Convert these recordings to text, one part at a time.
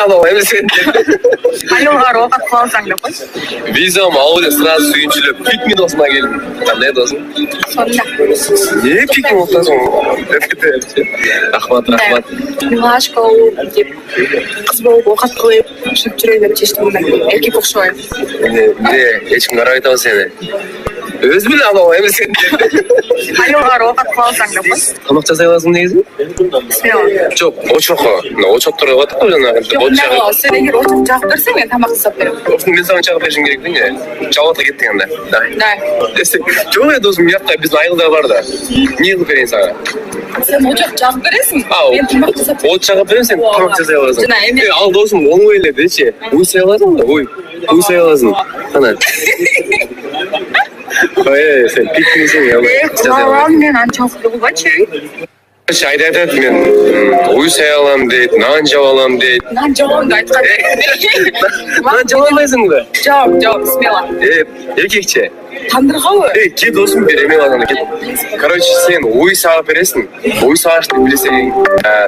алып эмес. Айлыға роқат қылсаң да қой. Визам алды сразу сүйіншіліп, пикмен досына келдім. Қандай досың? Сонда. Не пикмен отасың? Рахмат. Милашка болып деп қыз болып оқат қылып жүріп жүре деп шештім да. Еркек ұқсаймын. Ешкім қарайтау сені. Өз біле алып эмес. Айлыға роқат қылсаң да қой. Тамақ жасай аласың негізі? Смело. Жоқ, очоқ тұрып отыр ғой жаңағы. Жоқ, не қылау, сен егер очақ жағып берсең, мен тамақ жасап беремін. Мен саған жағып бершім керек пе не? Жауапқа кеттің анда. Да. Жоқ, досым, мияқта біздің айылда бар да. Не қылып берейін саған? Сен очақ жағып бересің, мен тамақ жасап беремін. От жағып беремін, сен тамақ жасай аласың. Жана, емес. Ал досым, оң ойлап деші. Уйсай аласың да, уйсай аласың. Қана. Сен пикмесің, Құлағым мен аншалықты болғачы. Айтады, мен уйсай алам дейді, нан жау алам дейді. Нан жауымды айтқан. Нан жау алмайсың ба? Жауым, смело. Еркекше. Тандырға ой. Ке досым береме алғаны кет. Короче, сен уй сағып бересің. Уй сағышты білсең,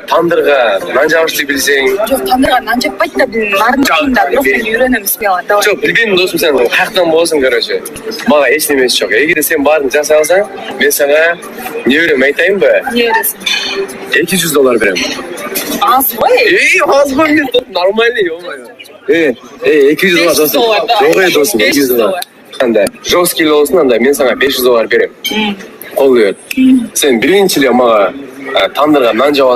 тандырға нан жауышты білсең. Жоқ, тандырға нан жаппайды да, білін нарындайын да, бірақ мен үйренемін, смело. Жоқ, білбеймін досым, сен қаяқтан боласың, короче. Маған ештемесі жоқ. Егер сен барын жасай алсаң, мен саған не өрем айтайын ба? Не өресің? $200 берем. Аз ғой? Аз ғой, мен нормальный, ё-моё. $200 досым. Жоқ, досым, $200. Анда, жесткий болсын, анда мен саған $500 берем. Қол көр. Сен біріншіле маған тандырға нан жауасың.